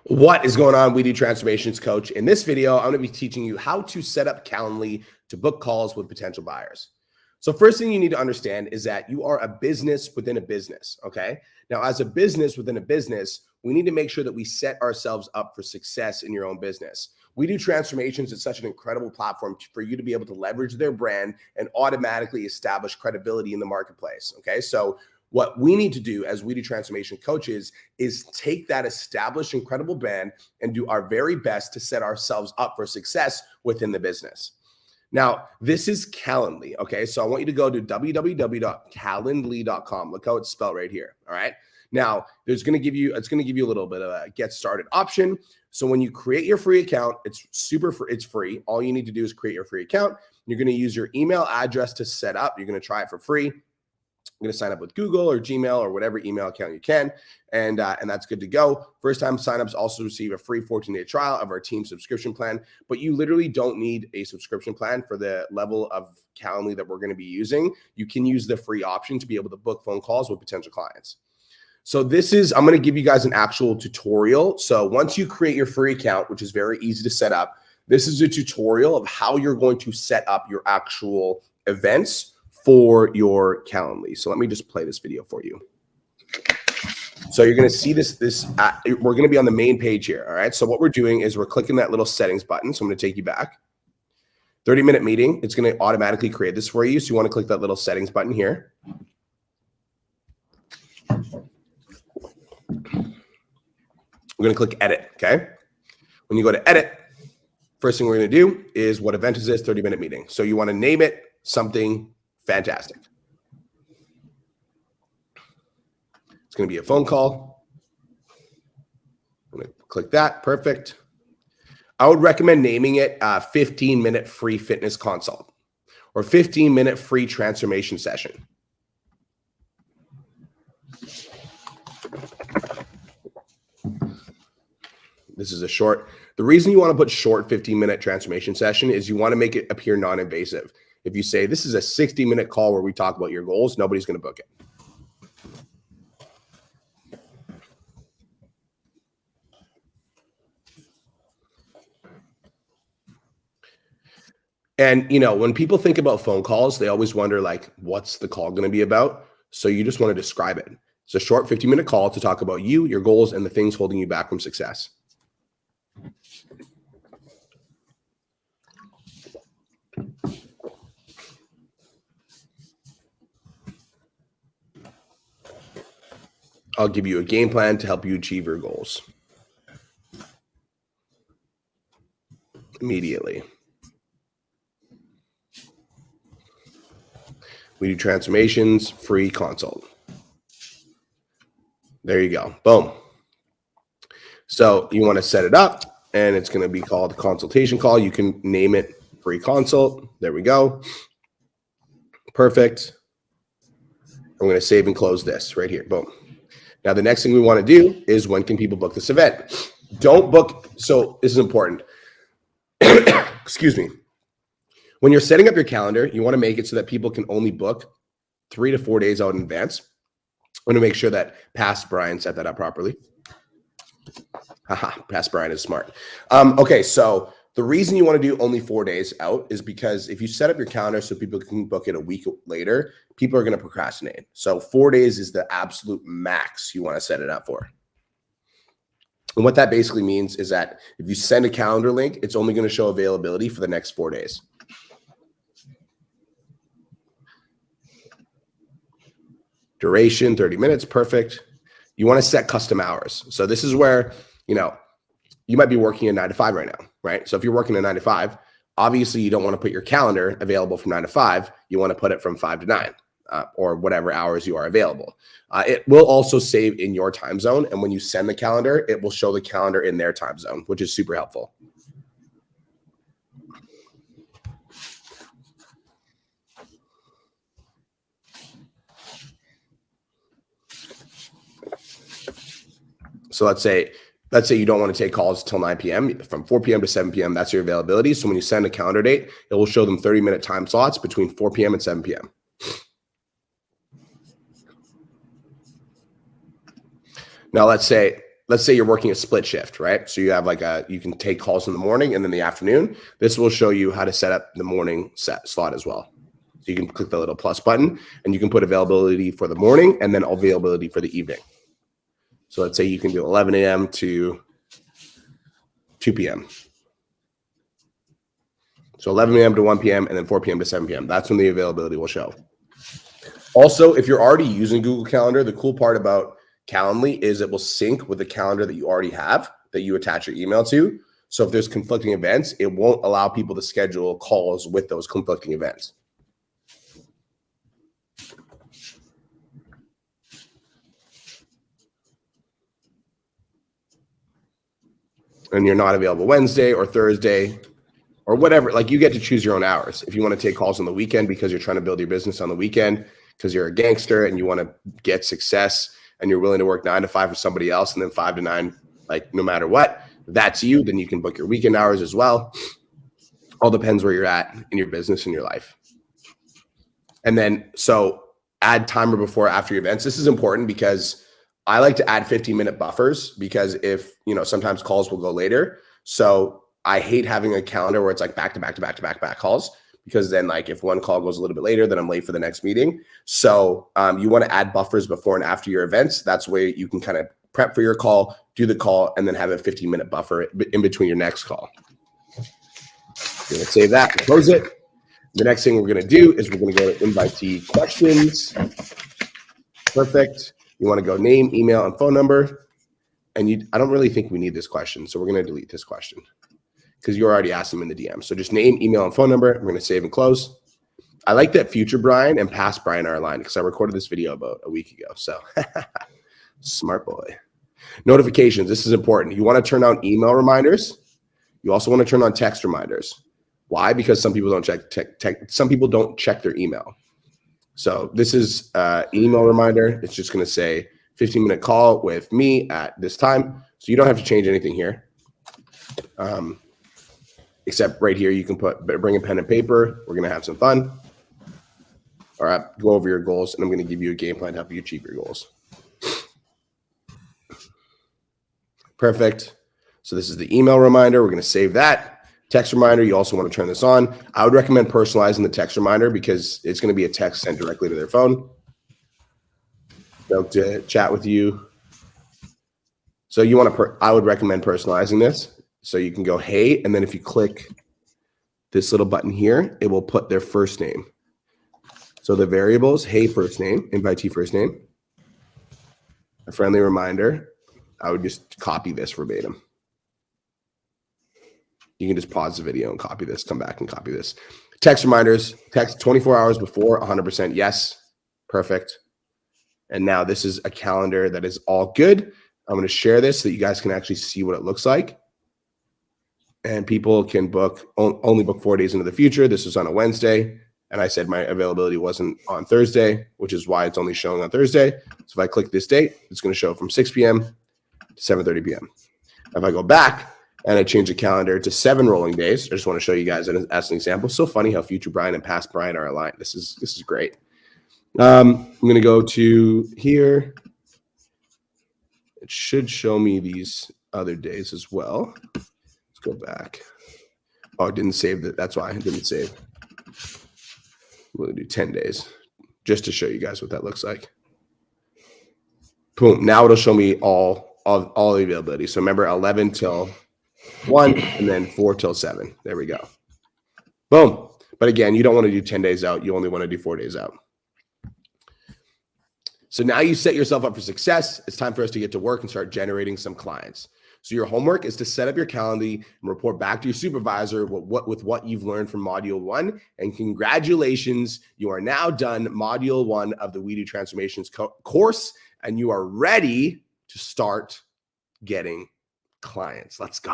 What is going on? We do Transformations Coach. In this video, I'm going to be teaching you how to set up Calendly to book calls with potential buyers. So first thing you need to understand is that you are a business within a business, okay? Now, as a business within a business, we need to make sure that we set ourselves up for success in your own business. We do Transformations. It's such an incredible platform for you to be able to leverage their brand and automatically establish credibility in the marketplace, okay? So what we need to do as We Do Transformation coaches is take that established incredible brand and do our very best to set ourselves up for success within the business. Now, this is Calendly, okay? So I want you to go to www.calendly.com. Look how it's spelled right here, all right? Now, it's going to give you a little bit of a get started option. So when you create your free account, it's free. All you need to do is create your free account. You're going to use your email address to set up. You're going to try it for free. I'm going to sign up with Google or Gmail or whatever email account you can, and that's good to go. First-time signups also receive a free 14-day trial of our team subscription plan, but you literally don't need a subscription plan for the level of Calendly that we're going to be using. You can use the free option to be able to book phone calls with potential clients. So I'm going to give you guys an actual tutorial. So once you create your free account, which is very easy to set up, this is a tutorial of how you're going to set up your actual events for your Calendly. So let me just play this video for you. So you're going to see we're going to be on the main page here. All right. So what we're doing is we're clicking that little settings button. So I'm going to take you back. 30-minute meeting. It's going to automatically create this for you. So you want to click that little settings button here. We're going to click edit. Okay. When you go to edit, first thing we're going to do is what event is this? 30-minute meeting. So you want to name it something fantastic. It's going to be a phone call. I'm going to click that. Perfect. I would recommend naming it a 15-minute free fitness consult or 15-minute free transformation session. This is the reason you want to put short 15-minute transformation session is you want to make it appear non-invasive. If you say this is a 60-minute call where we talk about your goals, nobody's going to book it. And, when people think about phone calls, they always wonder, like, what's the call going to be about? So you just want to describe it. It's a short 15-minute call to talk about you, your goals, and the things holding you back from success. I'll give you a game plan to help you achieve your goals immediately. We do transformations, free consult. There you go. Boom. So you want to set it up, and it's going to be called a consultation call. You can name it free consult. There we go. Perfect. I'm going to save and close this right here. Boom. Now, the next thing we want to do is when can people book this event? Don't book. So this is important. Excuse me. When you're setting up your calendar, you want to make it so that people can only book 3 to 4 days out in advance. I'm going to make sure that past Brian set that up properly. Haha, past Brian is smart. Okay, so the reason you want to do only 4 days out is because if you set up your calendar so people can book it a week later, people are going to procrastinate. So 4 days is the absolute max you want to set it up for. And what that basically means is that if you send a calendar link, it's only going to show availability for the next 4 days. Duration, 30 minutes, perfect. You want to set custom hours. So this is where, you might be working a 9 to 5 right now, right? So if you're working a 9 to 5, obviously you don't want to put your calendar available from 9 to 5. You want to put it from 5 to 9 or whatever hours you are available. It will also save in your time zone. And when you send the calendar, it will show the calendar in their time zone, which is super helpful. So let's say you don't want to take calls till 9 p.m. From 4 p.m. to 7 p.m., that's your availability. So when you send a calendar date, it will show them 30-minute time slots between 4 p.m. and 7 p.m. Now, let's say let's say you're working a split shift, right? So you have you can take calls in the morning and then the afternoon. This will show you how to set up the morning slot as well. So you can click the little plus button and you can put availability for the morning and then availability for the evening. So let's say you can do 11 a.m. to 2 p.m. So 11 a.m. to 1 p.m. and then 4 p.m. to 7 p.m. That's when the availability will show. Also, if you're already using Google Calendar, the cool part about Calendly is it will sync with the calendar that you already have that you attach your email to. So if there's conflicting events, it won't allow people to schedule calls with those conflicting events. And you're not available Wednesday or Thursday or whatever, like you get to choose your own hours. If you want to take calls on the weekend because you're trying to build your business on the weekend, because you're a gangster and you want to get success and you're willing to work 9 to 5 for somebody else and then 5 to 9, like no matter what, if that's you, then you can book your weekend hours as well. All depends where you're at in your business and your life. And then, so add timer before, after your events. This is important because I like to add 15-minute buffers because if, sometimes calls will go later. So I hate having a calendar where it's like back to back to back to back to back calls, because then like if one call goes a little bit later, then I'm late for the next meeting. So you want to add buffers before and after your events. That's where you can kind of prep for your call, do the call, and then have a 15-minute buffer in between your next call. You're going to save that and close it. The next thing we're going to do is we're going to go to invitee questions. Perfect. You want to go name, email, and phone number. And I don't really think we need this question, so we're going to delete this question because you already asked them in the DM. So just name, email, and phone number. We're going to save and close. I like that future Brian and past Brian are aligned because I recorded this video about a week ago. So smart boy. Notifications. This is important. You want to turn on email reminders. You also want to turn on text reminders. Why? Because some people don't some people don't check their email. So this is email reminder. It's just going to say 15-minute call with me at this time. So you don't have to change anything here. Except right here, you can bring a pen and paper. We're going to have some fun. All right, go over your goals, and I'm going to give you a game plan to help you achieve your goals. Perfect. So this is the email reminder. We're going to save that. Text reminder, you also want to turn this on. I would recommend personalizing the text reminder because it's going to be a text sent directly to their phone. They'll chat with you. So you want to, I would recommend personalizing this. So you can go, hey, and then if you click this little button here, it will put their first name. So the variables, hey, first name, invitee first name. A friendly reminder, I would just copy this verbatim. You can just pause the video and copy this, come back and copy this. Text reminders, text 24 hours before, 100% yes. Perfect. And now this is a calendar that is all good. I'm going to share this so that you guys can actually see what it looks like. And people can only book 4 days into the future. This is on a Wednesday. And I said my availability wasn't on Thursday, which is why it's only showing on Thursday. So if I click this date, it's going to show from 6 p.m. to 7:30 p.m. If I go back and I change the calendar to 7 rolling days, I just want to show you guys as an example. So funny how future Brian and past Brian are aligned. This is great. I'm going to go to here. It should show me these other days as well. Let's go back. Oh, it didn't save that. That's why it didn't save. We'll do 10 days just to show you guys what that looks like. Boom. Now it'll show me all the availability. So remember 11 till 1 and then 4 till 7. There we go. Boom. But again, you don't want to do 10 days out. You only want to do 4 days out. So now you set yourself up for success. It's time for us to get to work and start generating some clients. So your homework is to set up your Calendly and report back to your supervisor with what you've learned from Module 1. And congratulations, you are now done Module 1 of the We Do Transformations course, and you are ready to start getting clients. Let's go.